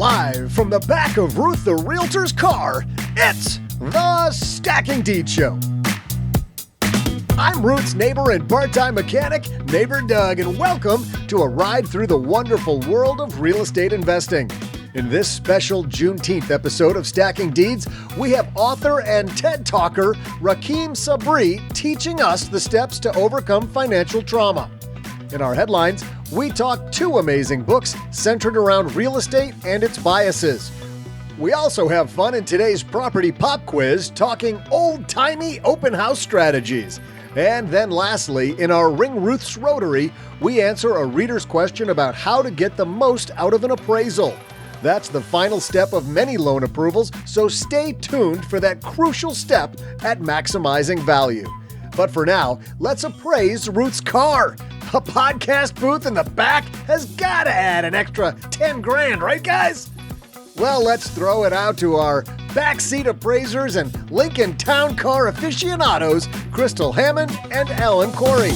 Live from the back of Ruth the Realtor's car, it's the Stacking Deeds Show. I'm Ruth's neighbor and part-time mechanic, Neighbor Doug, and welcome to a ride through the wonderful world of real estate investing. In this special Juneteenth episode of Stacking Deeds, we have author and TED Talker Rahkim Sabree teaching us the steps to overcome financial trauma. In our headlines, we talk two amazing books centered around real estate and its biases. We also have fun in today's property pop quiz talking old-timey open house strategies. And then lastly, in our Ring Ruth's Rotary, we answer a reader's question about how to get the most out of an appraisal. That's the final step of many loan approvals, so stay tuned for that crucial step at maximizing value. But for now, let's appraise Ruth's car. A podcast booth in the back has got to add an extra 10 grand, right guys? Well, let's throw it out to our backseat appraisers and Lincoln Town Car aficionados, Crystal Hammond and Alan Corey.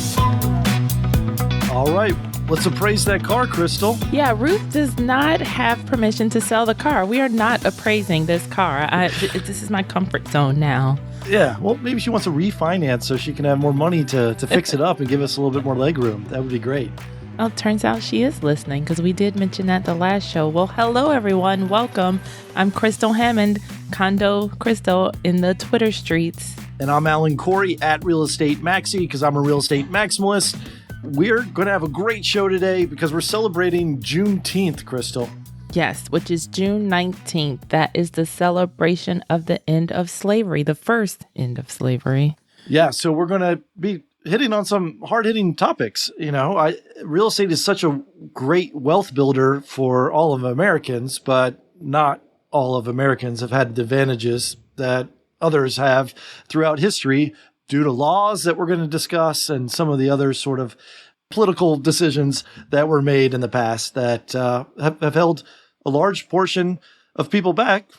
All right, let's appraise that car, Crystal. Yeah, Ruth does not have permission to sell the car. We are not appraising this car. This is my comfort zone now. Yeah, well, maybe she wants to refinance so she can have more money to fix it up and give us a little bit more leg room. That would be great. Well, turns out she is listening because we did mention that the last show. Well, hello, everyone. Welcome. I'm Crystal Hammond, Condo Crystal in the Twitter streets. And I'm Alan Corey at Real Estate Maxi because I'm a real estate maximalist. We're going to have a great show today because we're celebrating Juneteenth, Crystal. Yes, which is June 19th. That is the celebration of the end of slavery, the first end of slavery. Yeah, so we're going to be hitting on some hard-hitting topics. You know, real estate is such a great wealth builder for all of Americans, but not all of Americans have had the advantages that others have throughout history due to laws that we're going to discuss and some of the other sort of political decisions that were made in the past that have held a large portion of people back,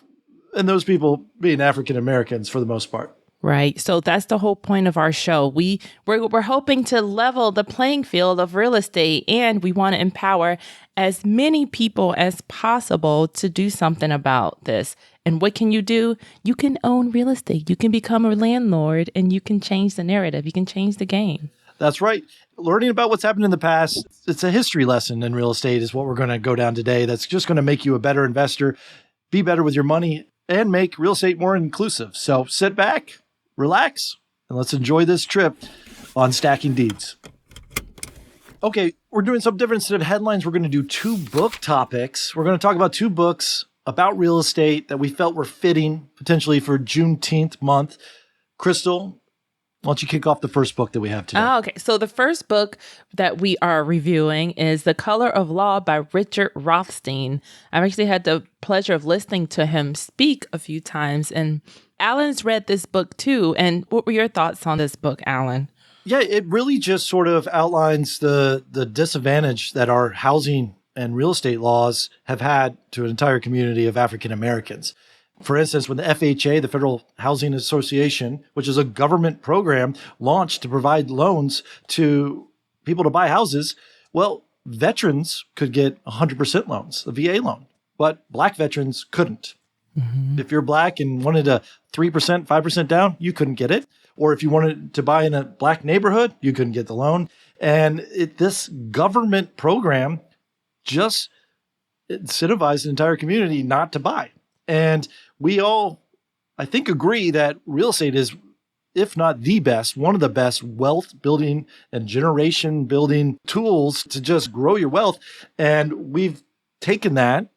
and those people being African Americans for the most part. Right. So that's the whole point of our show. We're hoping to level the playing field of real estate, and we want to empower as many people as possible to do something about this. And what can you do? You can own real estate. You can become a landlord, and you can change the narrative. You can change the game. That's right. Learning about what's happened in the past, it's a history lesson in real estate is what we're going to go down today. That's just going to make you a better investor, be better with your money, and make real estate more inclusive. So sit back, relax, and let's enjoy this trip on Stacking Deeds. Okay, we're doing some different instead of headlines. We're going to do two book topics. We're going to talk about two books about real estate that we felt were fitting potentially for Juneteenth month. Crystal, why don't you kick off the first book that we have today? Oh, okay. So the first book that we are reviewing is The Color of Law by Richard Rothstein. I've actually had the pleasure of listening to him speak a few times, and Alan's read this book too. And what were your thoughts on this book, Alan? Yeah, it really just sort of outlines the disadvantage that our housing and real estate laws have had to an entire community of African Americans. For instance, when the FHA, the Federal Housing Association, which is a government program launched to provide loans to people to buy houses, well, veterans could get 100% loans, a VA loan, but Black veterans couldn't. Mm-hmm. If you're Black and wanted a 3%, 5% down, you couldn't get it. Or if you wanted to buy in a Black neighborhood, you couldn't get the loan. And this government program just incentivized the entire community not to buy. And we all, I think, agree that real estate is, if not the best, one of the best wealth building and generation building tools to just grow your wealth. And we've taken that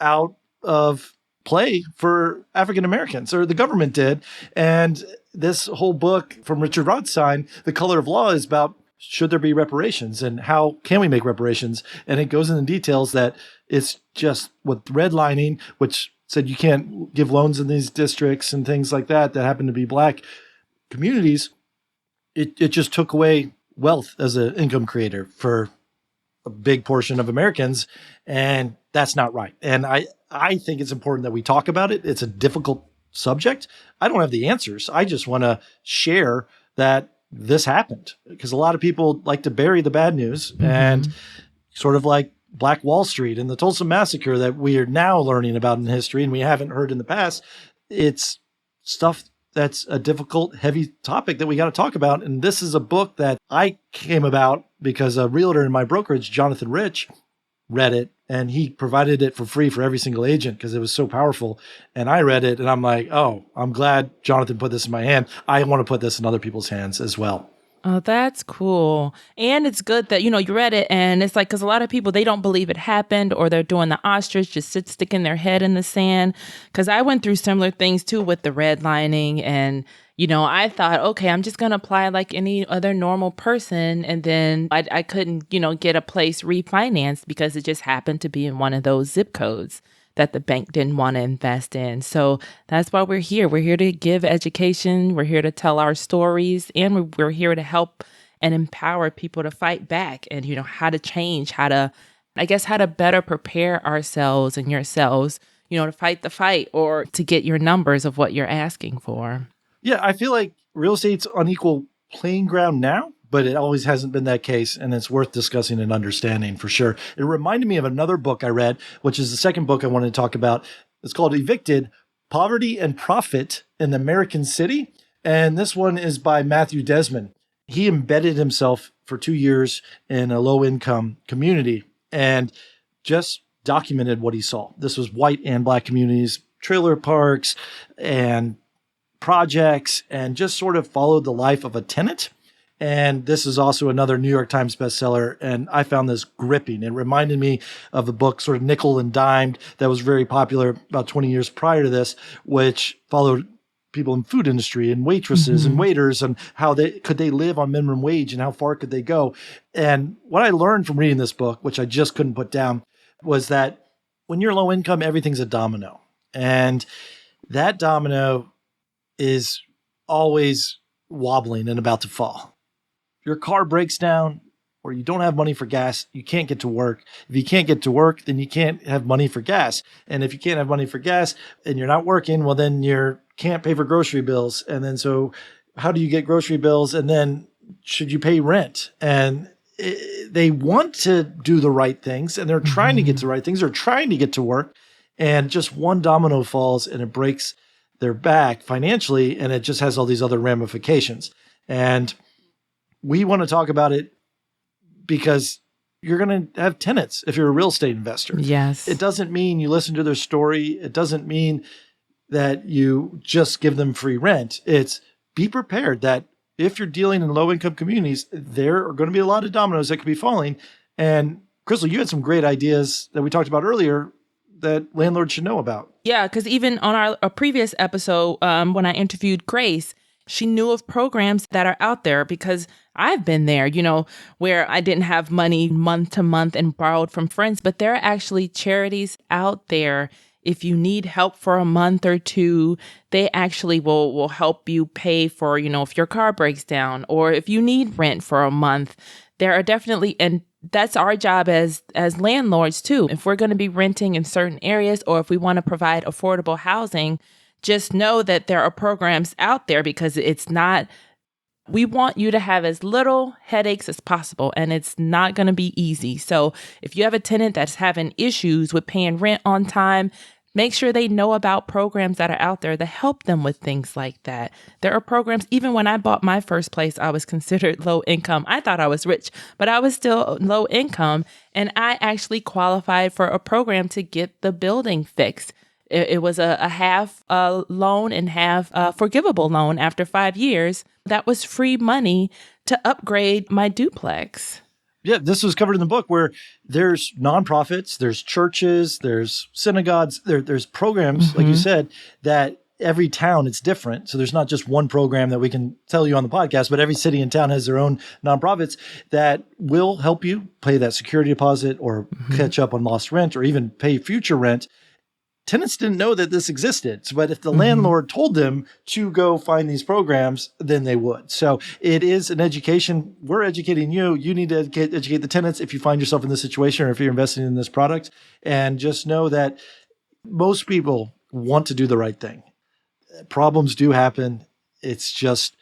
out of play for African Americans, or the government did. And this whole book from Richard Rothstein, The Color of Law, is about should there be reparations and how can we make reparations? And it goes into details that it's just with redlining, which said you can't give loans in these districts and things like that happen to be Black communities. It just took away wealth as an income creator for a big portion of Americans. And that's not right. And I think it's important that we talk about it. It's a difficult subject. I don't have the answers. I just want to share that this happened because a lot of people like to bury the bad news and sort of like Black Wall Street and the Tulsa Massacre that we are now learning about in history and we haven't heard in the past. It's stuff that's a difficult, heavy topic that we got to talk about. And this is a book that I came about because a realtor in my brokerage, Jonathan Rich, read it and he provided it for free for every single agent because it was so powerful. And I read it and I'm like, oh, I'm glad Jonathan put this in my hand. I want to put this in other people's hands as well. Oh, that's cool. And it's good that, you read it and it's like, because a lot of people, they don't believe it happened or they're doing the ostrich, just sticking their head in the sand. Because I went through similar things too with the redlining and, I thought, okay, I'm just going to apply like any other normal person. And then I couldn't, get a place refinanced because it just happened to be in one of those zip codes that the bank didn't want to invest in. So that's why we're here. We're here to give education. We're here to tell our stories. And we're here to help and empower people to fight back and, how to change, how to better prepare ourselves and yourselves, to fight the fight or to get your numbers of what you're asking for. Yeah, I feel like real estate's on equal playing ground now, but it always hasn't been that case, and it's worth discussing and understanding for sure. It reminded me of another book I read, which is the second book I wanted to talk about. It's called Evicted, Poverty and Profit in the American City, and this one is by Matthew Desmond. He embedded himself for 2 years in a low-income community and just documented what he saw. This was white and black communities, trailer parks, and projects, and just sort of followed the life of a tenant. And this is also another New York Times bestseller. And I found this gripping. It reminded me of a book sort of nickel and dimed that was very popular about 20 years prior to this, which followed people in food industry and waitresses and waiters and how they live on minimum wage and how far could they go. And what I learned from reading this book, which I just couldn't put down, was that when you're low income, everything's a domino. And that domino is always wobbling and about to fall. Your car breaks down or you don't have money for gas, you can't get to work. If you can't get to work, then you can't have money for gas. And if you can't have money for gas and you're not working, well, then you can't pay for grocery bills. And then so how do you get grocery bills? And then should you pay rent? And they want to do the right things and they're trying to get to the right things. They're trying to get to work. And just one domino falls and it breaks their back financially. And it just has all these other ramifications. And we want to talk about it because you're going to have tenants if you're a real estate investor. Yes. It doesn't mean you listen to their story. It doesn't mean that you just give them free rent. It's be prepared that if you're dealing in low income communities, there are going to be a lot of dominoes that could be falling. And Crystal, you had some great ideas that we talked about earlier that landlords should know about. Yeah, because even on a previous episode, when I interviewed Grace, she knew of programs that are out there because I've been there, where I didn't have money month to month and borrowed from friends. But there are actually charities out there. If you need help for a month or two, they actually will help you pay for, if your car breaks down or if you need rent for a month. There are definitely, and that's our job as landlords too. If we're going to be renting in certain areas or if we want to provide affordable housing, just know that there are programs out there because we want you to have as little headaches as possible, and it's not going to be easy. So if you have a tenant that's having issues with paying rent on time, make sure they know about programs that are out there to help them with things like that. There are programs, even when I bought my first place, I was considered low income. I thought I was rich, but I was still low income, and I actually qualified for a program to get the building fixed. It was a half loan and half forgivable loan after 5 years. That was free money to upgrade my duplex. Yeah, this was covered in the book where there's nonprofits, there's churches, there's synagogues, there's programs, like you said, that every town it's different. So there's not just one program that we can tell you on the podcast, but every city and town has their own nonprofits that will help you pay that security deposit or catch up on lost rent or even pay future rent. Tenants didn't know that this existed, but if the landlord told them to go find these programs, then they would. So it is an education. We're educating you. You need to educate the tenants if you find yourself in this situation or if you're investing in this product. And just know that most people want to do the right thing. Problems do happen. It's just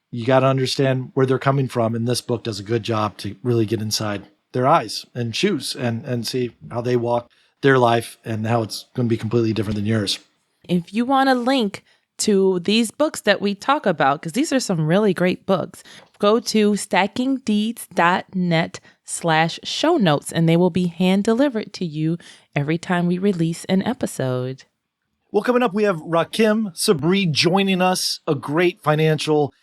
you got to understand where they're coming from. And this book does a good job to really get inside. their eyes and shoes and see how they walk their life and how it's going to be completely different than yours. If you want a link to these books that we talk about, because these are some really great books, go to stackingdeeds.net/show notes, and they will be hand delivered to you every time we release an episode. Well, coming up, we have Rahkim Sabree joining us, a great financial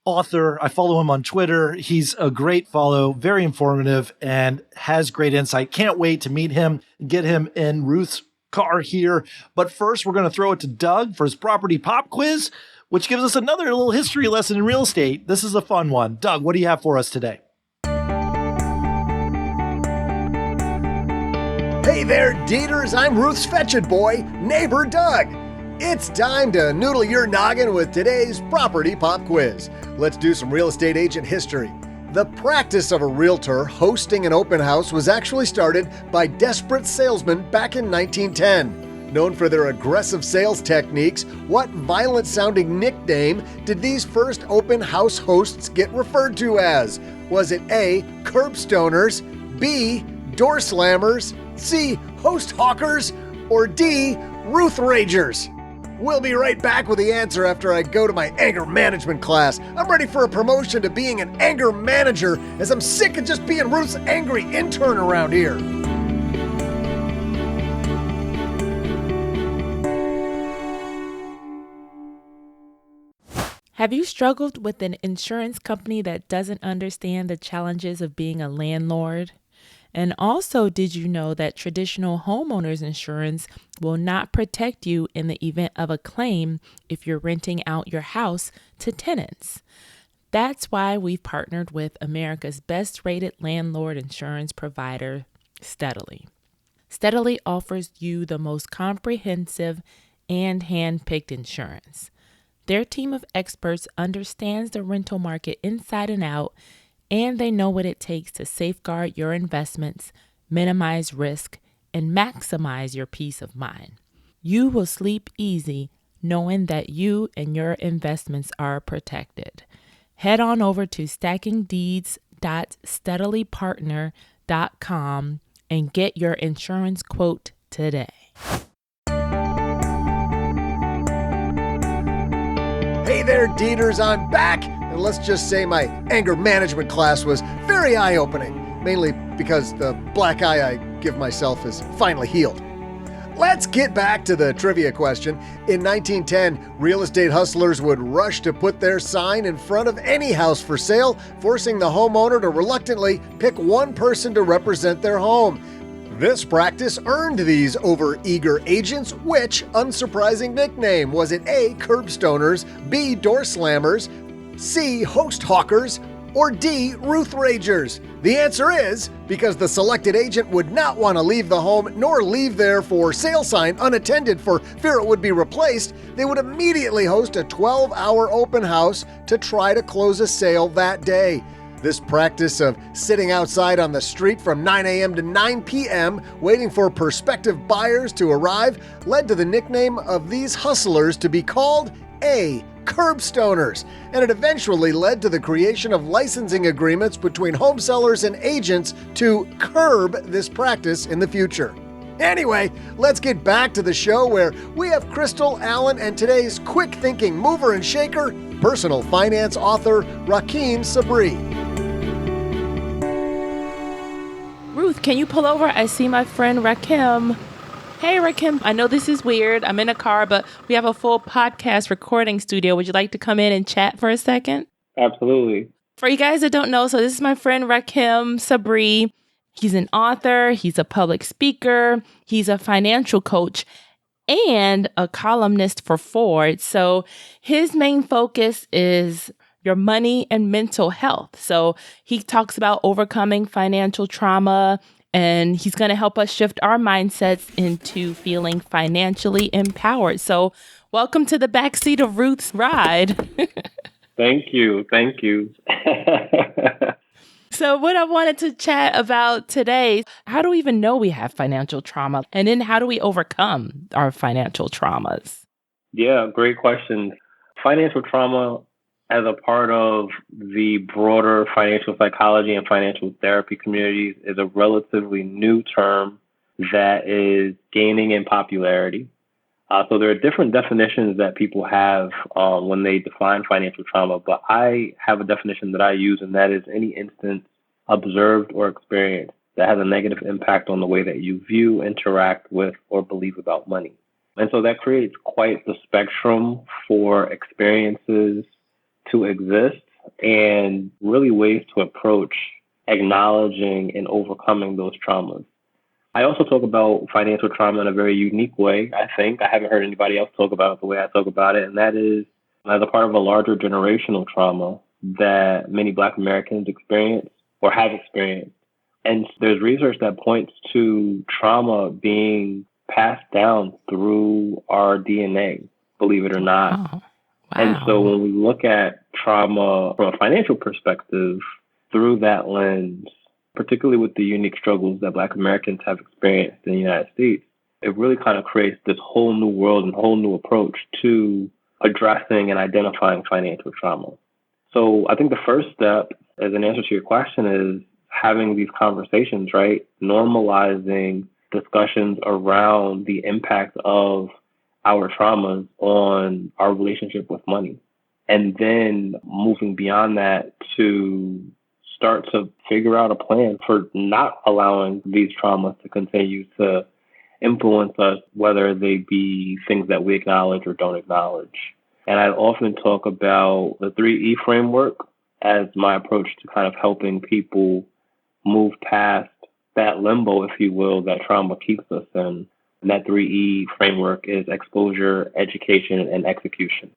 author. I follow him on Twitter. He's a great follow, very informative, and has great insight. Can't wait to meet him, get him in Ruth's car here. But first, we're going to throw it to Doug for his property pop quiz, which gives us another little history lesson in real estate. This is a fun one. Doug, what do you have for us today? Hey there, Deeters. I'm Ruth's Fetched Boy, neighbor Doug. It's time to noodle your noggin with today's property pop quiz. Let's do some real estate agent history. The practice of a realtor hosting an open house was actually started by desperate salesmen back in 1910. Known for their aggressive sales techniques, what violent-sounding nickname did these first open house hosts get referred to as? Was it A, curbstoners, B, door slammers, C, host hawkers, or D, Ruth ragers? We'll be right back with the answer after I go to my anger management class. I'm ready for a promotion to being an anger manager, as I'm sick of just being Ruth's angry intern around here. Have you struggled with an insurance company that doesn't understand the challenges of being a landlord? And also, did you know that traditional homeowners insurance will not protect you in the event of a claim if you're renting out your house to tenants? That's why we've partnered with America's best-rated landlord insurance provider, Steadily. Steadily offers you the most comprehensive and hand-picked insurance. Their team of experts understands the rental market inside and out, and they know what it takes to safeguard your investments, minimize risk, and maximize your peace of mind. You will sleep easy knowing that you and your investments are protected. Head on over to stackingdeeds.steadilypartner.com and get your insurance quote today. Hey there, Deeters. I'm back. And let's just say my anger management class was very eye-opening, mainly because the black eye I give myself is finally healed. Let's get back to the trivia question. In 1910, real estate hustlers would rush to put their sign in front of any house for sale, forcing the homeowner to reluctantly pick one person to represent their home. This practice earned these over-eager agents which unsurprising nickname? Was it A, curbstoners, B, door slammers, C, host hawkers, or D, Ruth ragers? The answer is because the selected agent would not want to leave the home nor leave their for sale sign unattended for fear it would be replaced. They would immediately host a 12-hour open house to try to close a sale that day. This practice of sitting outside on the street from 9 a.m. to 9 p.m. waiting for prospective buyers to arrive led to the nickname of these hustlers to be called A, curbstoners, and it eventually led to the creation of licensing agreements between home sellers and agents to curb this practice in the future. Anyway, let's get back to the show where we have Crystal Allen and today's quick-thinking mover and shaker, personal finance author Rahkim Sabree. Ruth, can you pull over? I see my friend Rahkim. Hey, Rahkim, I know this is weird. I'm in a car, but we have a full podcast recording studio. Would you like to come in and chat for a second? Absolutely. For you guys that don't know, so this is my friend Rahkim Sabree. He's an author, he's a public speaker, he's a financial coach, and a columnist for Ford. So his main focus is your money and mental health. So he talks about overcoming financial trauma, and he's going to help us shift our mindsets into feeling financially empowered. So welcome to the backseat of Ruth's ride. Thank you. Thank you. So what I wanted to chat about today, how do we even know we have financial trauma? And then how do we overcome our financial traumas? Yeah, great question. Financial trauma as a part of the broader financial psychology and financial therapy communities, is a relatively new term that is gaining in popularity. So there are different definitions that people have when they define financial trauma, but I have a definition that I use, and that is any instance observed or experienced that has a negative impact on the way that you view, interact with, or believe about money. And so that creates quite the spectrum for experiences to exist and really ways to approach acknowledging and overcoming those traumas. I also talk about financial trauma in a very unique way, I think. I haven't heard anybody else talk about it the way I talk about it, and that is as a part of a larger generational trauma that many Black Americans experience or have experienced. And there's research that points to trauma being passed down through our DNA, believe it or not. Oh, wow. And so when we look at trauma from a financial perspective through that lens, particularly with the unique struggles that Black Americans have experienced in the United States, it really kind of creates this whole new world and whole new approach to addressing and identifying financial trauma. So I think the first step, as an answer to your question, is having these conversations, right? Normalizing discussions around the impact of our traumas on our relationship with money. And then moving beyond that to start to figure out a plan for not allowing these traumas to continue to influence us, whether they be things that we acknowledge or don't acknowledge. And I often talk about the 3E framework as my approach to kind of helping people move past that limbo, if you will, that trauma keeps us in. And that 3E framework is exposure, education, and execution.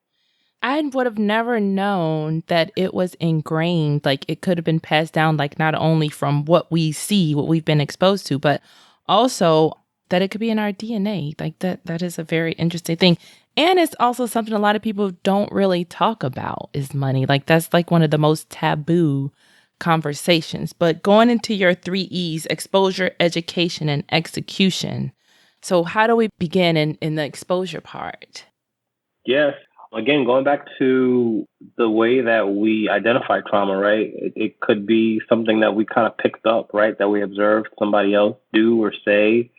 I would have never known that it was ingrained. Like it could have been passed down, like not only from what we see, what we've been exposed to, but also that it could be in our DNA. Like that is a very interesting thing. And it's also something a lot of people don't really talk about is money. Like that's like one of the most taboo conversations. But going into your 3Es, exposure, education, and execution. So how do we begin in the exposure part? Yes. Again, going back to the way that we identify trauma, right? It could be something that we kind of picked up, right? That we observed somebody else do or say.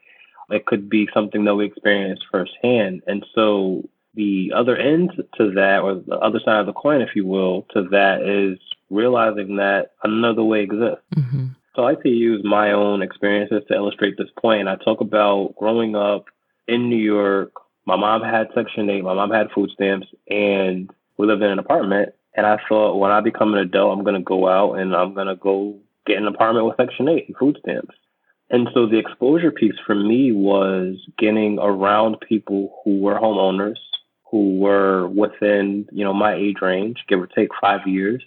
It could be something that we experienced firsthand. And so the other end to that, or the other side of the coin, if you will, to that is realizing that another way exists. Mm-hmm. So I like to use my own experiences to illustrate this point. I talk about growing up in New York. My mom had Section 8, my mom had food stamps, and we lived in an apartment. And I thought, when I become an adult, I'm going to go out and I'm going to go get an apartment with Section 8 and food stamps. And so the exposure piece for me was getting around people who were homeowners, who were within, my age range, give or take 5 years,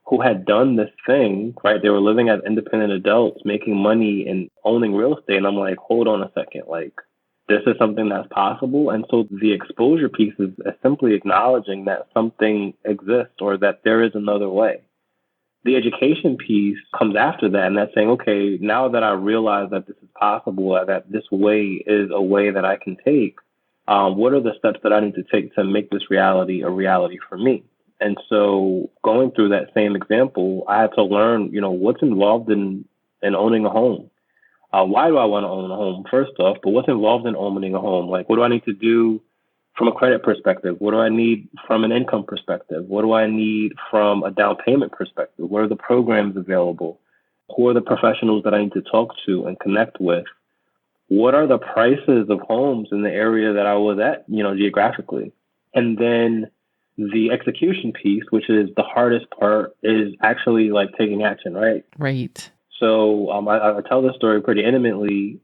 who had done this thing, right? They were living as independent adults, making money and owning real estate. And I'm like, hold on a second, like, this is something that's possible. And so the exposure piece is simply acknowledging that something exists or that there is another way. The education piece comes after that, and that's saying, okay, now that I realize that this is possible, that this way is a way that I can take, what are the steps that I need to take to make this reality a reality for me? And so going through that same example, I had to learn, what's involved in owning a home. Why do I want to own a home, first off, but what's involved in owning a home? Like, what do I need to do from a credit perspective? What do I need from an income perspective? What do I need from a down payment perspective? What are the programs available? Who are the professionals that I need to talk to and connect with? What are the prices of homes in the area that I was at, geographically? And then the execution piece, which is the hardest part, is actually like taking action, right? Right. So I tell this story pretty intimately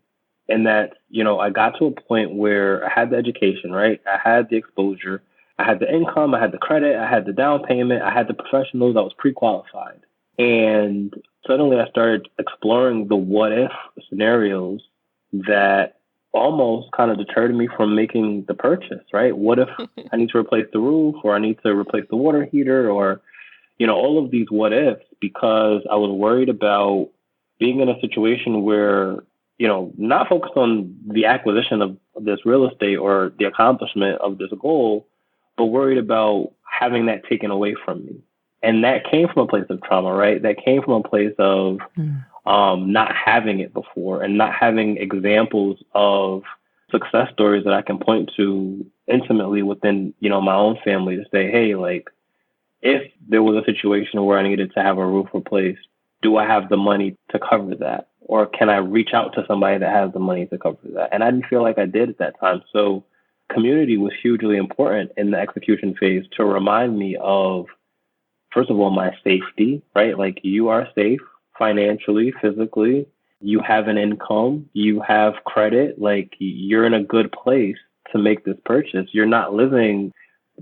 in that, I got to a point where I had the education, right? I had the exposure, I had the income, I had the credit, I had the down payment, I had the professionals, I was pre-qualified. And suddenly I started exploring the what if scenarios that almost kind of deterred me from making the purchase, right? What if I need to replace the roof, or I need to replace the water heater, or, all of these what ifs, because I was worried about being in a situation where, not focused on the acquisition of this real estate or the accomplishment of this goal, but worried about having that taken away from me. And that came from a place of trauma, right? That came from a place of not having it before and not having examples of success stories that I can point to intimately within, my own family to say, hey, like, if there was a situation where I needed to have a roof replaced, do I have the money to cover that? Or can I reach out to somebody that has the money to cover that? And I didn't feel like I did at that time. So community was hugely important in the execution phase to remind me of, first of all, my safety, right? Like, you are safe financially, physically, you have an income, you have credit, like, you're in a good place to make this purchase. You're not living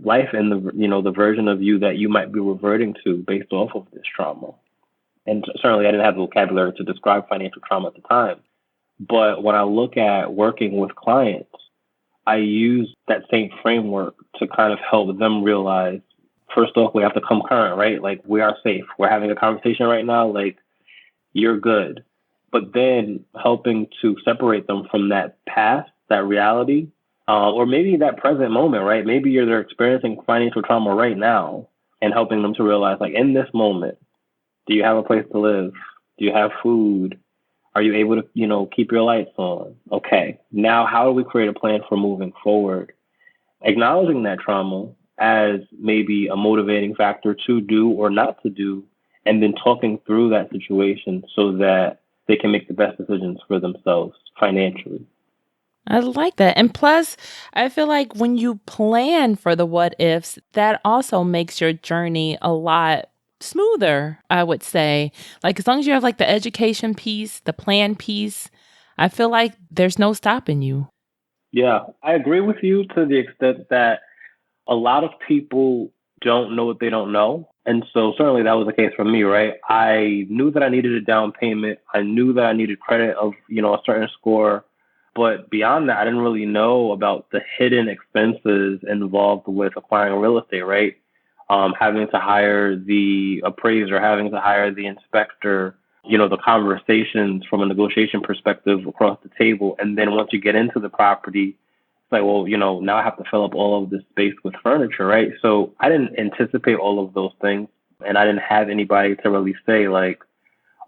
life in the version of you that you might be reverting to based off of this trauma. And certainly I didn't have the vocabulary to describe financial trauma at the time. But when I look at working with clients, I use that same framework to kind of help them realize, first off, we have to come current, right? Like, we are safe. We're having a conversation right now. Like, you're good. But then helping to separate them from that past, that reality, or maybe that present moment, right? Maybe they're experiencing financial trauma right now, and helping them to realize, like, in this moment, do you have a place to live? Do you have food? Are you able to, keep your lights on? Okay. Now, how do we create a plan for moving forward? Acknowledging that trauma as maybe a motivating factor to do or not to do, and then talking through that situation so that they can make the best decisions for themselves financially. I like that. And plus, I feel like when you plan for the what ifs, that also makes your journey a lot smoother, I would say. Like, as long as you have like the education piece, the plan piece, I feel like there's no stopping you. Yeah, I agree with you to the extent that a lot of people don't know what they don't know. And so certainly that was the case for me, right? I knew that I needed a down payment. I knew that I needed credit of, a certain score. But beyond that, I didn't really know about the hidden expenses involved with acquiring real estate, right? Having to hire the appraiser, having to hire the inspector, the conversations from a negotiation perspective across the table. And then once you get into the property, it's like, well, now I have to fill up all of this space with furniture, right? So I didn't anticipate all of those things. And I didn't have anybody to really say, like,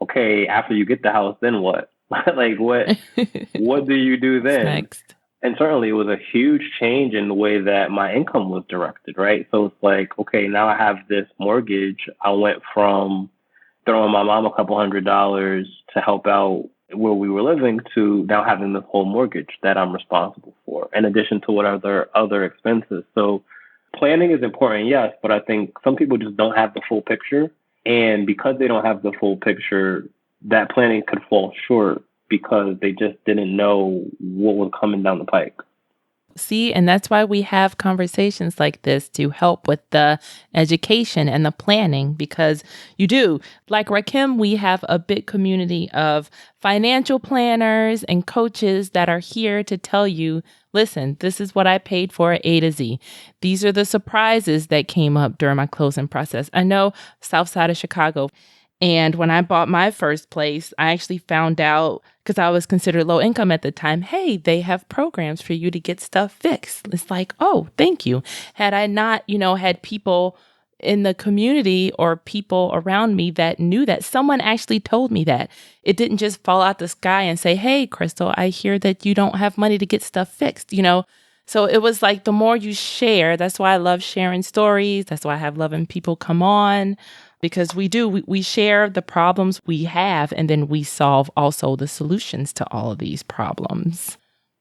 okay, after you get the house, then what? Like, what do you do then? Next. And certainly it was a huge change in the way that my income was directed, right? So it's like, okay, now I have this mortgage. I went from throwing my mom a couple $100s to help out where we were living to now having this whole mortgage that I'm responsible for, in addition to what other expenses. So planning is important, yes, but I think some people just don't have the full picture. And because they don't have the full picture, that planning could fall short because they just didn't know what was coming down the pike. See, and that's why we have conversations like this to help with the education and the planning, because you do. Like Rahkim, we have a big community of financial planners and coaches that are here to tell you, listen, this is what I paid for A to Z. These are the surprises that came up during my closing process. I know South Side of Chicago. And when I bought my first place, I actually found out, because I was considered low income at the time, hey, they have programs for you to get stuff fixed. It's like, oh, thank you. Had I not, had people in the community or people around me that knew that, someone actually told me that. It didn't just fall out the sky and say, hey, Crystal, I hear that you don't have money to get stuff fixed, So it was like, the more you share, that's why I love sharing stories. That's why I have loving people come on. Because we share the problems we have, and then we solve also the solutions to all of these problems.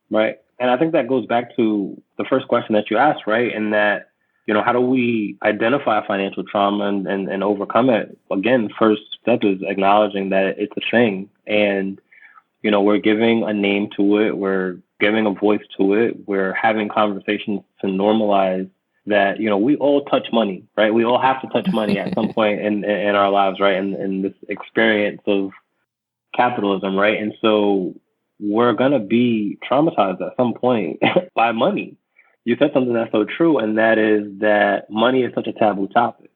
Right. And I think that goes back to the first question that you asked, right? And that, how do we identify financial trauma and overcome it? Again, first step is acknowledging that it's a thing. And, we're giving a name to it. We're giving a voice to it. We're having conversations to normalize that, we all touch money, right? We all have to touch money at some point in our lives, right? And this experience of capitalism, right? And so we're going to be traumatized at some point by money. You said something that's so true, and that is that money is such a taboo topic.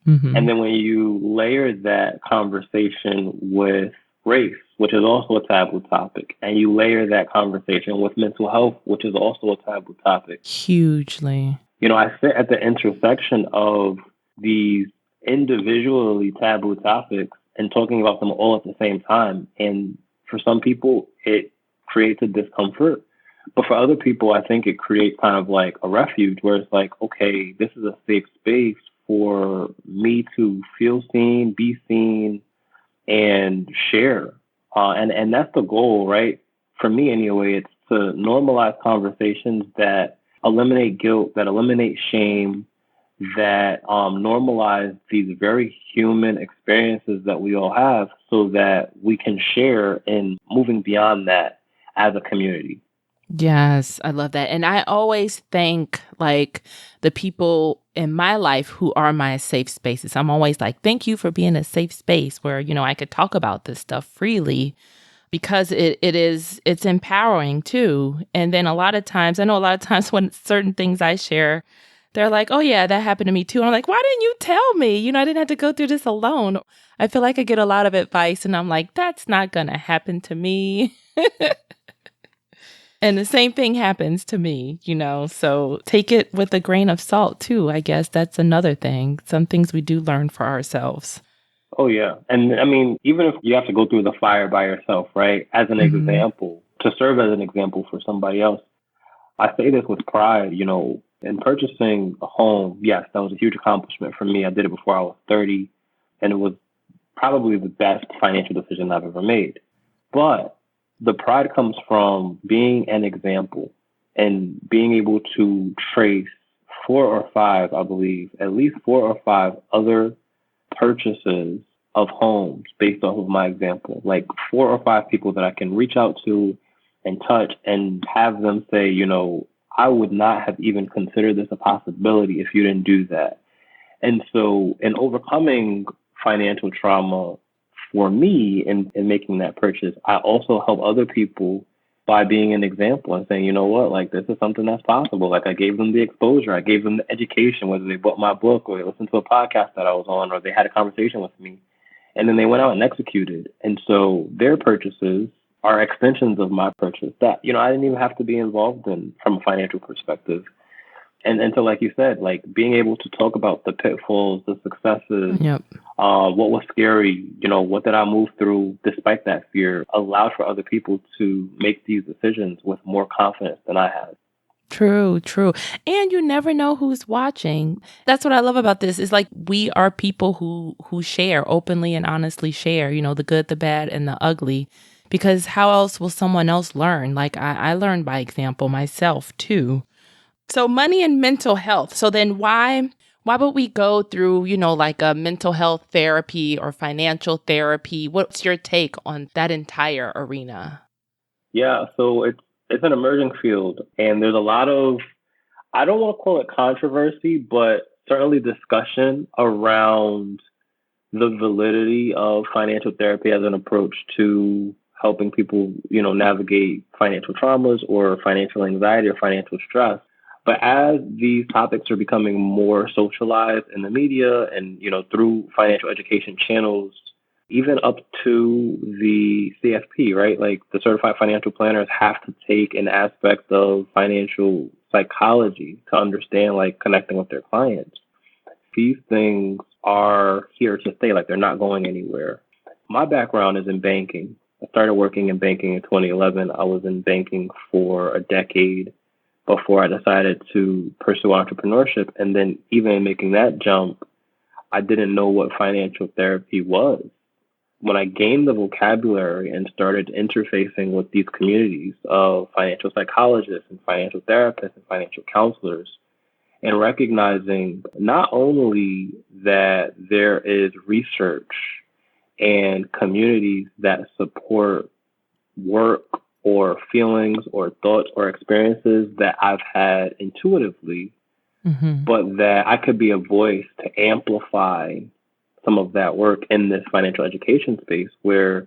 Mm-hmm. And then when you layer that conversation with race, which is also a taboo topic, and you layer that conversation with mental health, which is also a taboo topic. Hugely. I sit at the intersection of these individually taboo topics and talking about them all at the same time. And for some people, it creates a discomfort. But for other people, I think it creates kind of like a refuge where it's like, okay, this is a safe space for me to feel seen, be seen, and share. And that's the goal, right? For me, anyway, it's to normalize conversations that eliminate guilt, that eliminate shame, that normalize these very human experiences that we all have so that we can share in moving beyond that as a community. Yes, I love that. And I always thank like the people in my life who are my safe spaces. I'm always like, thank you for being a safe space where, I could talk about this stuff freely because it's empowering too. And then I know a lot of times when certain things I share, they're like, oh yeah, that happened to me too. And I'm like, why didn't you tell me? I didn't have to go through this alone. I feel like I get a lot of advice and I'm like, that's not going to happen to me. And the same thing happens to me, so take it with a grain of salt too. I guess that's another thing. Some things we do learn for ourselves. Oh, yeah. And I mean, even if you have to go through the fire by yourself, right, as an example, to serve as an example for somebody else, I say this with pride, in purchasing a home. Yes, that was a huge accomplishment for me. I did it before I was 30, and it was probably the best financial decision I've ever made. But the pride comes from being an example and being able to trace 4 or 5, I believe, at least 4 or 5 other purchases of homes based off of my example, like 4 or 5 people that I can reach out to and touch and have them say, I would not have even considered this a possibility if you didn't do that. And so in overcoming financial trauma, for me, in making that purchase, I also help other people by being an example and saying, you know what, like this is something that's possible. Like I gave them the exposure, I gave them the education, whether they bought my book or they listened to a podcast that I was on or they had a conversation with me. And then they went out and executed. And so their purchases are extensions of my purchase that, I didn't even have to be involved in from a financial perspective. And so, like you said, like being able to talk about the pitfalls, the successes, what was scary, what did I move through despite that fear, allowed for other people to make these decisions with more confidence than I had. True. And you never know who's watching. That's what I love about this is like we are people who share openly and honestly share, the good, the bad, and the ugly. Because how else will someone else learn? Like I learned by example myself too. So money and mental health. So then why would we go through, like a mental health therapy or financial therapy? What's your take on that entire arena? Yeah, so it's an emerging field, and there's a lot of, I don't want to call it controversy, but certainly discussion around the validity of financial therapy as an approach to helping people, navigate financial traumas or financial anxiety or financial stress. But as these topics are becoming more socialized in the media and, through financial education channels, even up to the CFP, right? Like the certified financial planners have to take an aspect of financial psychology to understand, like connecting with their clients. These things are here to stay, like they're not going anywhere. My background is in banking. I started working in banking in 2011. I was in banking for a decade before I decided to pursue entrepreneurship. And then even in making that jump, I didn't know what financial therapy was. When I gained the vocabulary and started interfacing with these communities of financial psychologists and financial therapists and financial counselors, and recognizing not only that there is research and communities that support work or feelings or thoughts or experiences that I've had intuitively, but that I could be a voice to amplify some of that work in this financial education space where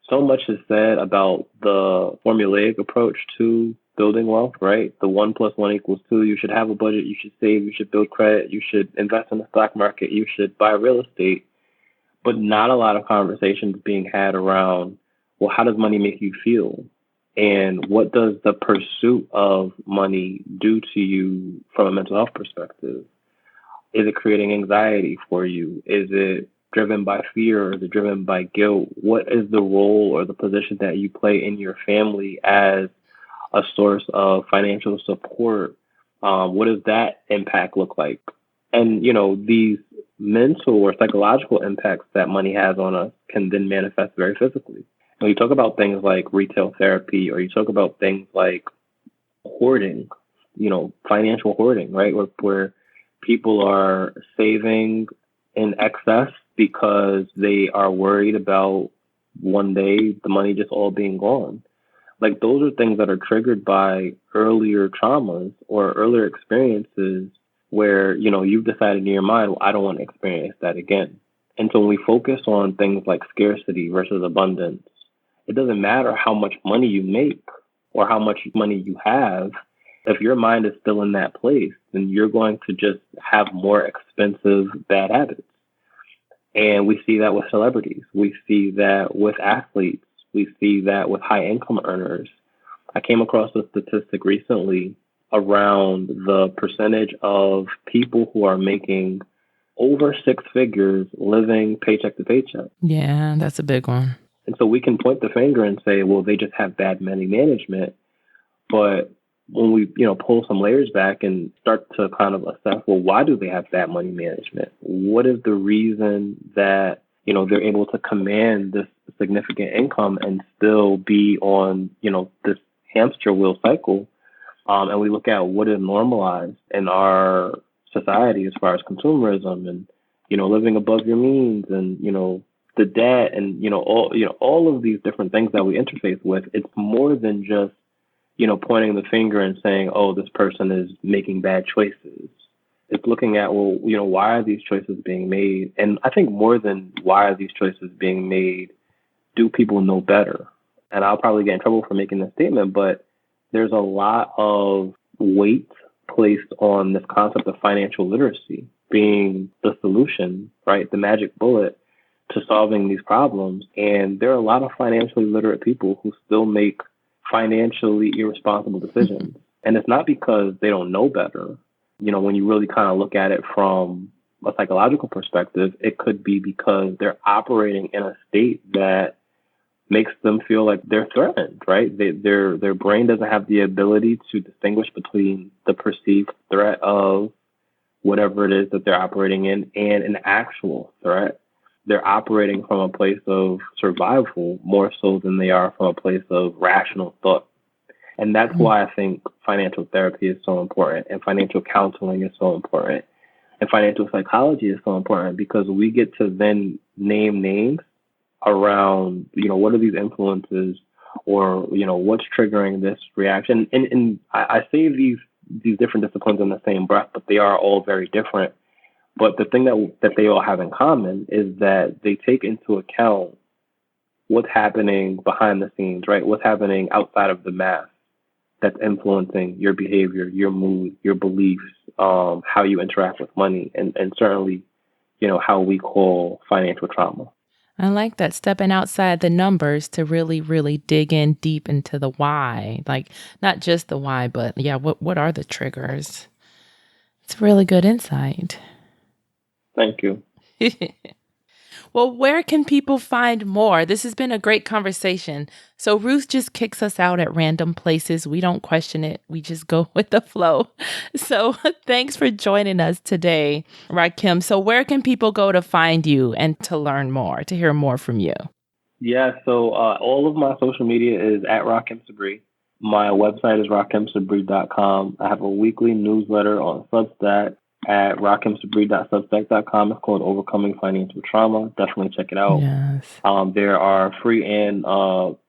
so much is said about the formulaic approach to building wealth, right? The 1 + 1 = 2. You should have a budget. You should save. You should build credit. You should invest in the stock market. You should buy real estate. But not a lot of conversations being had around, well, how does money make you feel? And what does the pursuit of money do to you from a mental health perspective? Is it creating anxiety for you? Is it driven by fear or is it driven by guilt? What is the role or the position that you play in your family as a source of financial support? What does that impact look like? And, these mental or psychological impacts that money has on us can then manifest very physically. When you talk about things like retail therapy, or you talk about things like hoarding, financial hoarding, right? Where people are saving in excess because they are worried about one day the money just all being gone. Like, those are things that are triggered by earlier traumas or earlier experiences where, you've decided in your mind, well, I don't want to experience that again. And so when we focus on things like scarcity versus abundance, it doesn't matter how much money you make or how much money you have. If your mind is still in that place, then you're going to just have more expensive bad habits. And we see that with celebrities. We see that with athletes. We see that with high income earners. I came across a statistic recently around the percentage of people who are making over six figures living paycheck to paycheck. Yeah, that's a big one. And so we can point the finger and say, well, they just have bad money management. But when we, pull some layers back and start to kind of assess, well, why do they have bad money management? What is the reason that, they're able to command this significant income and still be on, this hamster wheel cycle? And we look at what is normalized in our society as far as consumerism and, living above your means and, the debt and, all of these different things that we interface with. It's more than just, pointing the finger and saying, oh, this person is making bad choices. It's looking at, well, why are these choices being made? And I think more than why are these choices being made, do people know better? And I'll probably get in trouble for making this statement, but there's a lot of weight placed on this concept of financial literacy being the solution, right? The magic bullet to solving these problems. And there are a lot of financially literate people who still make financially irresponsible decisions. And it's not because they don't know better. When you really kind of look at it from a psychological perspective, it could be because they're operating in a state that makes them feel like they're threatened, right? Their brain doesn't have the ability to distinguish between the perceived threat of whatever it is that they're operating in and an actual threat. They're operating from a place of survival more so than they are from a place of rational thought. And that's why I think financial therapy is so important, and financial counseling is so important, and financial psychology is so important, because we get to then name names around, what are these influences, or, what's triggering this reaction. And I say these different disciplines in the same breath, but they are all very different. But the thing that they all have in common is that they take into account what's happening behind the scenes, right? What's happening outside of the mask that's influencing your behavior, your mood, your beliefs, how you interact with money, and certainly, how we call financial trauma. I like that, stepping outside the numbers to really, really dig in deep into the why. Like, not just the why, but what are the triggers? It's really good insight. Thank you. Well, where can people find more? This has been a great conversation. So Ruth just kicks us out at random places. We don't question it. We just go with the flow. So thanks for joining us today, Rahkim. So where can people go to find you and to learn more, to hear more from you? Yeah, so all of my social media is at Rahkim Sabree. My website is rahkimsabree.com. I have a weekly newsletter on Substack at rahkimsabree.substack.com. It's called Overcoming Financial Trauma. Definitely check it out. Yes. There are free and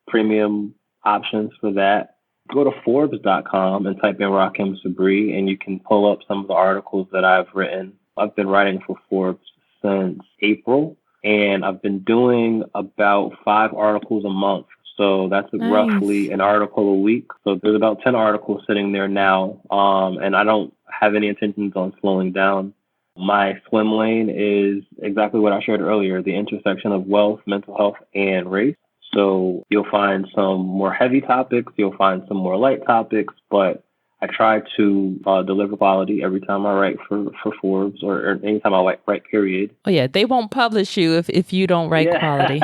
premium options for that. Go to Forbes.com and type in Rahkim Sabree, and you can pull up some of the articles that I've written. I've been writing for Forbes since April, and I've been doing about 5 articles a month. So that's roughly an article a week. So there's about 10 articles sitting there now, and I don't have any intentions on slowing down. My swim lane is exactly what I shared earlier, the intersection of wealth, mental health, and race. So you'll find some more heavy topics, you'll find some more light topics, but I try to deliver quality every time I write for Forbes or anytime I write, period. Oh, yeah. They won't publish you if you don't write quality.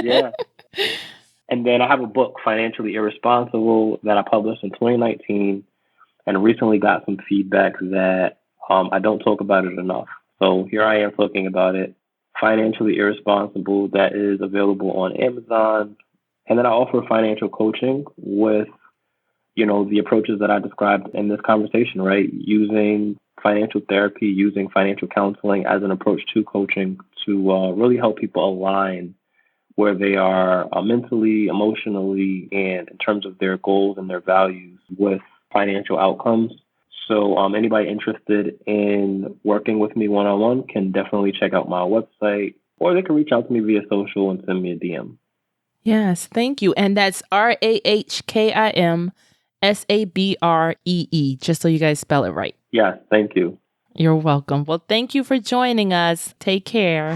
Yeah. And then I have a book, Financially Irresponsible, that I published in 2019 and recently got some feedback that I don't talk about it enough. So here I am talking about it. Financially Irresponsible, that is available on Amazon. And then I offer financial coaching with, the approaches that I described in this conversation, right? Using financial therapy, using financial counseling as an approach to coaching to really help people align where they are mentally, emotionally, and in terms of their goals and their values with financial outcomes. So anybody interested in working with me one-on-one can definitely check out my website, or they can reach out to me via social and send me a DM. Yes, thank you. And that's RAHKIM SABREE, just so you guys spell it right. Yeah, thank you. You're welcome. Well, thank you for joining us. Take care.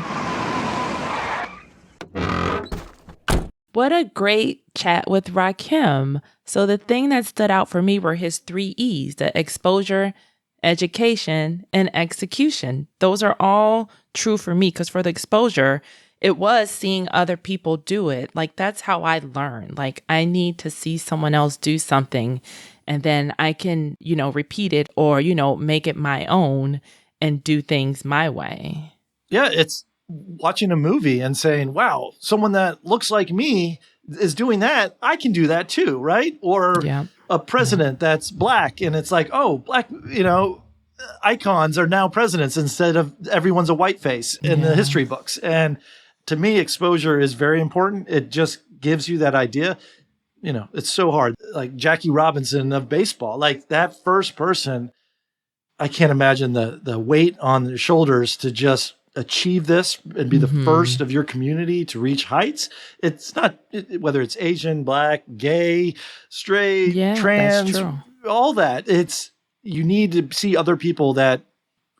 What a great chat with Rahkim. So the thing that stood out for me were his 3 E's, the exposure, education, and execution. Those are all true for me because for the exposure, it was seeing other people do it. Like, that's how I learn. Like, I need to see someone else do something and then I can, repeat it or, make it my own and do things my way. Yeah, it's watching a movie and saying, wow, someone that looks like me is doing that. I can do that too, right? Or a president that's black and it's like, oh, black, icons are now presidents instead of everyone's a white face in the history books. And to me, exposure is very important. It just gives you that idea. It's so hard. Like Jackie Robinson of baseball, like that first person, I can't imagine the weight on their shoulders to just achieve this and be the first of your community to reach heights. It's not whether it's Asian, black, gay, straight, trans, all that. You need to see other people that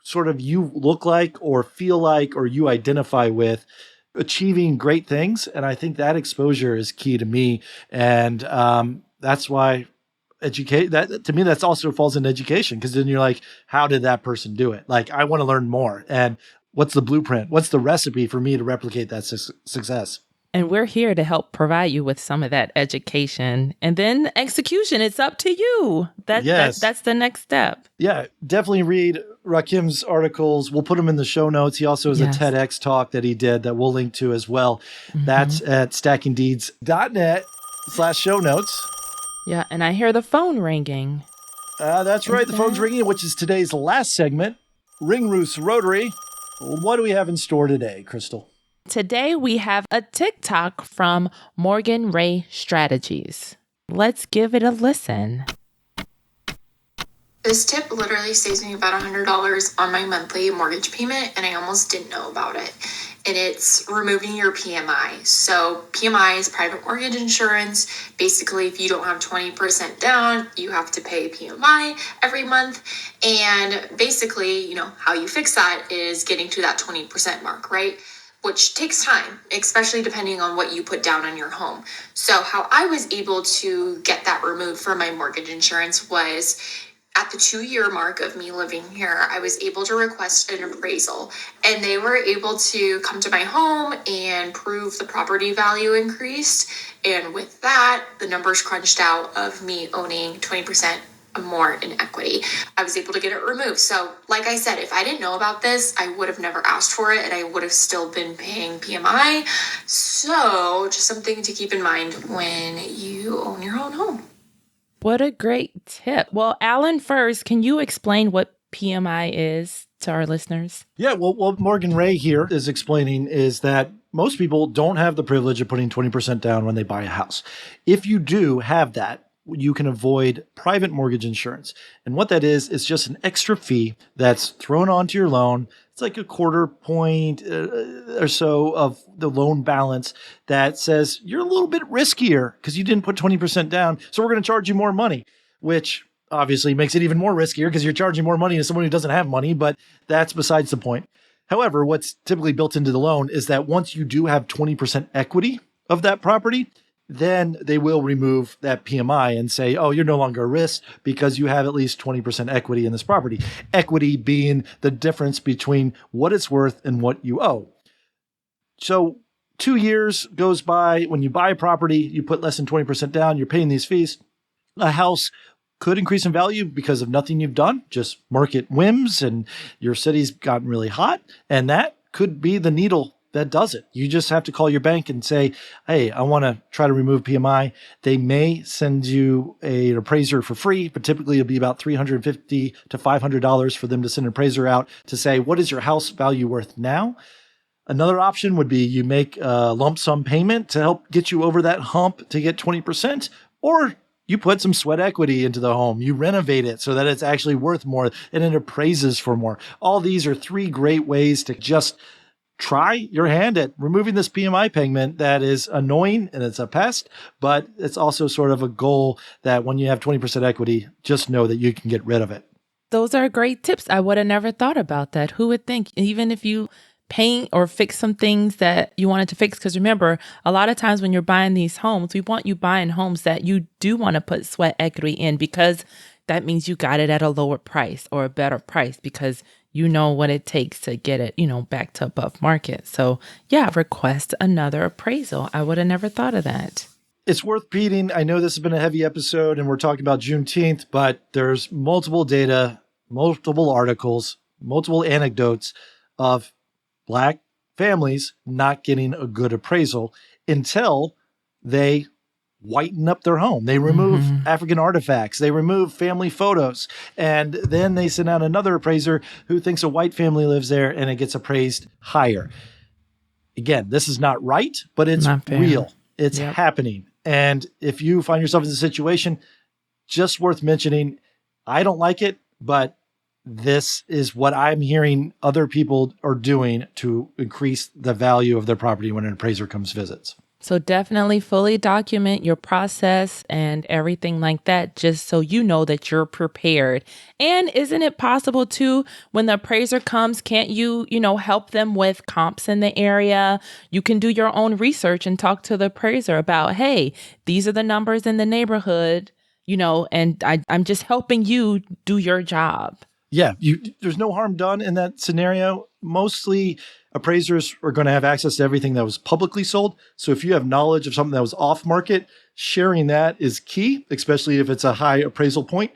sort of you look like or feel like or you identify with achieving great things. And I think that exposure is key to me. And that's why to me, that's also falls in education, because then you're like, how did that person do it? Like, I want to learn more. And what's the blueprint? What's the recipe for me to replicate that success? And we're here to help provide you with some of that education. And then execution, it's up to you. That's the next step. Yeah, definitely read Rahkim's articles. We'll put them in the show notes. He also has a TEDx talk that he did that we'll link to as well. That's at stackingdeeds.net/show notes. Yeah, and I hear the phone ringing. That's right. The phone's ringing, which is today's last segment, Ring Roost Rotary. What do we have in store today, Crystal? Today we have a TikTok from Morgan Ray Strategies. Let's give it a listen. This tip literally saves me about $100 on my monthly mortgage payment, and I almost didn't know about it. And it's removing your PMI. So PMI is private mortgage insurance. Basically, if you don't have 20% down, you have to pay PMI every month. And basically, how you fix that is getting to that 20% mark, right? Which takes time, especially depending on what you put down on your home. So how I was able to get that removed from my mortgage insurance was at the 2-year mark of me living here, I was able to request an appraisal, and they were able to come to my home and prove the property value increased. And with that, the numbers crunched out of me owning 20% more in equity. I was able to get it removed. So like I said, if I didn't know about this, I would have never asked for it and I would have still been paying PMI. So just something to keep in mind when you own your own home. What a great tip. Well, Alan, first, can you explain what PMI is to our listeners? Yeah, well, what Morgan Ray here is explaining is that most people don't have the privilege of putting 20% down when they buy a house. If you do have that, you can avoid private mortgage insurance. And what that is just an extra fee that's thrown onto your loan. It's like a quarter point or so of the loan balance that says you're a little bit riskier because you didn't put 20% down. So we're going to charge you more money, which obviously makes it even more riskier because you're charging more money to someone who doesn't have money, but that's besides the point. However, what's typically built into the loan is that once you do have 20% equity, of that property, then they will remove that PMI and say, oh, you're no longer a risk because you have at least 20% equity in this property. Equity being the difference between what it's worth and what you owe. So 2 years goes by. When you buy a property, you put less than 20% down, you're paying these fees. A house could increase in value because of nothing you've done, just market whims, and your city's gotten really hot. And that could be the needle that does it. You just have to call your bank and say, hey, I want to try to remove PMI. They may send you an appraiser for free, but typically it'll be about $350 to $500 for them to send an appraiser out to say, what is your house value worth now? Another option would be you make a lump sum payment to help get you over that hump to get 20%, or you put some sweat equity into the home. You renovate it so that it's actually worth more and it appraises for more. All these are 3 great ways to just try your hand at removing this PMI payment that is annoying and it's a pest, but it's also sort of a goal that when you have 20% equity, just know that you can get rid of it. Those are great tips. I would have never thought about that. Who would think? Even if you paint or fix some things that you wanted to fix, because remember, a lot of times when you're buying these homes, we want you buying homes that you do want to put sweat equity in, because that means you got it at a lower price or a better price, because you know what it takes to get it, back to above market. So yeah, request another appraisal. I would have never thought of that. It's worth repeating. I know this has been a heavy episode and we're talking about Juneteenth, but there's multiple data, multiple articles, multiple anecdotes of Black families not getting a good appraisal until they whiten up their home. They remove African artifacts. They remove family photos. And then they send out another appraiser who thinks a white family lives there and it gets appraised higher. Again, this is not right, but it's real. It's happening. And if you find yourself in a situation, just worth mentioning, I don't like it, but this is what I'm hearing other people are doing to increase the value of their property when an appraiser comes visits. So definitely fully document your process and everything like that, just so you know that you're prepared. And isn't it possible too, when the appraiser comes, can't you, help them with comps in the area? You can do your own research and talk to the appraiser about, hey, these are the numbers in the neighborhood, and I'm just helping you do your job. Yeah, there's no harm done in that scenario. Mostly appraisers are going to have access to everything that was publicly sold. So if you have knowledge of something that was off market, sharing that is key, especially if it's a high appraisal point.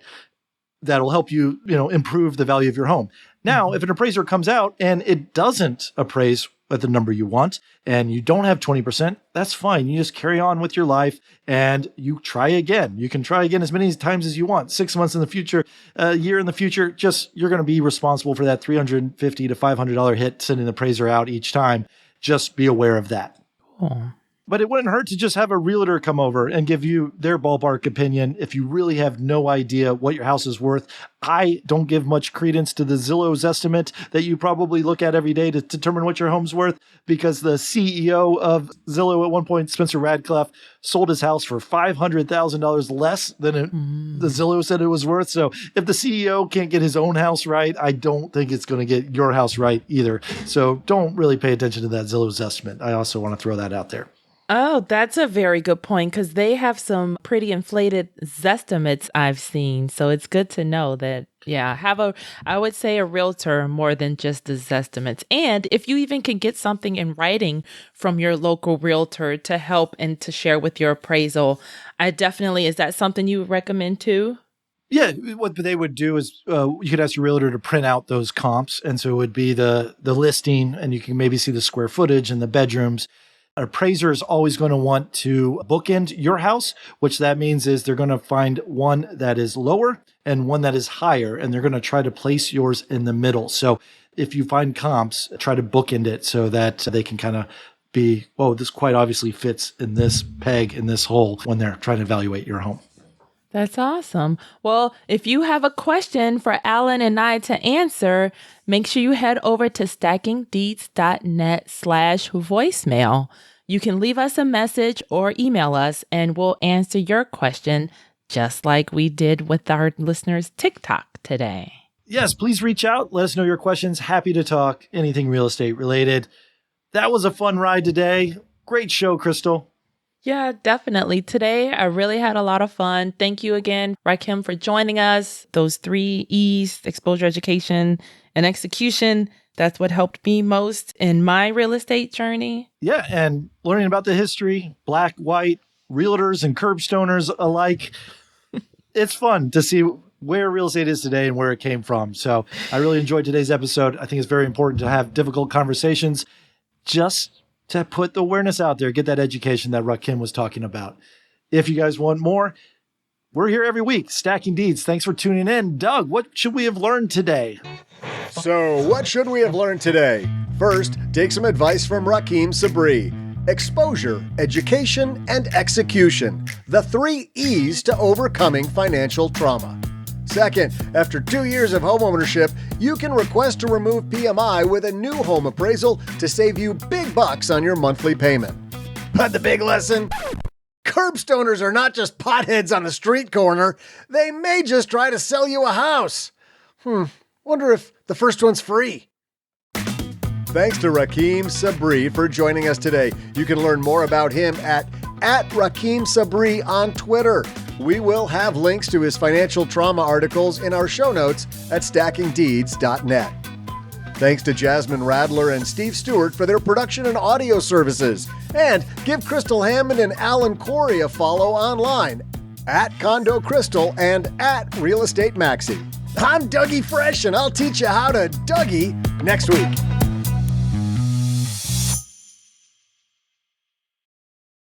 That'll help you, improve the value of your home. Now, if an appraiser comes out and it doesn't appraise at the number you want and you don't have 20%, that's fine. You just carry on with your life and you try again. You can try again as many times as you want. 6 months in the future, a year in the future, just you're going to be responsible for that $350 to $500 hit sending the appraiser out each time. Just be aware of that. Cool. But it wouldn't hurt to just have a realtor come over and give you their ballpark opinion if you really have no idea what your house is worth. I don't give much credence to the Zillow's estimate that you probably look at every day to determine what your home's worth, because the CEO of Zillow at one point, Spencer Radcliffe, sold his house for $500,000 less than the Zillow said it was worth. So if the CEO can't get his own house right, I don't think it's going to get your house right either. So don't really pay attention to that Zillow's estimate. I also want to throw that out there. Oh, that's a very good point, because they have some pretty inflated Zestimates I've seen. So it's good to know that, I would say a realtor more than just the Zestimates. And if you even can get something in writing from your local realtor to help and to share with your appraisal, is that something you would recommend too? Yeah, what they would do is you could ask your realtor to print out those comps. And so it would be the listing, and you can maybe see the square footage and the bedrooms. An appraiser is always going to want to bookend your house, which that means is they're going to find one that is lower and one that is higher, and they're going to try to place yours in the middle. So if you find comps, try to bookend it so that they can kind of be, this quite obviously fits in this peg, in this hole, when they're trying to evaluate your home. That's awesome. Well, if you have a question for Alan and I to answer, make sure you head over to stackingdeeds.net/voicemail. You can leave us a message or email us, and we'll answer your question just like we did with our listeners' TikTok today. Yes, please reach out. Let us know your questions. Happy to talk anything real estate related. That was a fun ride today. Great show, Crystal. Yeah, definitely. Today, I really had a lot of fun. Thank you again, Rahkim, for joining us. Those 3 E's, exposure, education, and execution. That's what helped me most in my real estate journey. Yeah, and learning about the history, black, white, realtors and curbstoners alike. It's fun to see where real estate is today and where it came from. So I really enjoyed today's episode. I think it's very important to have difficult conversations just to put the awareness out there, get that education that Rahkim was talking about. If you guys want more, we're here every week, Stacking Deeds. Thanks for tuning in. Doug, what should we have learned today? So, what should we have learned today? First, take some advice from Rahkim Sabree. Exposure, education, and execution. The 3 E's to overcoming financial trauma. Second, after 2 years of homeownership, you can request to remove PMI with a new home appraisal to save you big bucks on your monthly payment. But the big lesson? Curbstoners are not just potheads on the street corner. They may just try to sell you a house. Wonder if the first one's free. Thanks to Rahkim Sabree for joining us today. You can learn more about him at Rahkim Sabree on Twitter. We will have links to his financial trauma articles in our show notes at stackingdeeds.net. Thanks to Jasmine Radler and Steve Stewart for their production and audio services. And give Crystal Hammond and Alan Corey a follow online at Condo Crystal and at Real Estate Maxi. I'm Dougie Fresh, and I'll teach you how to Dougie next week.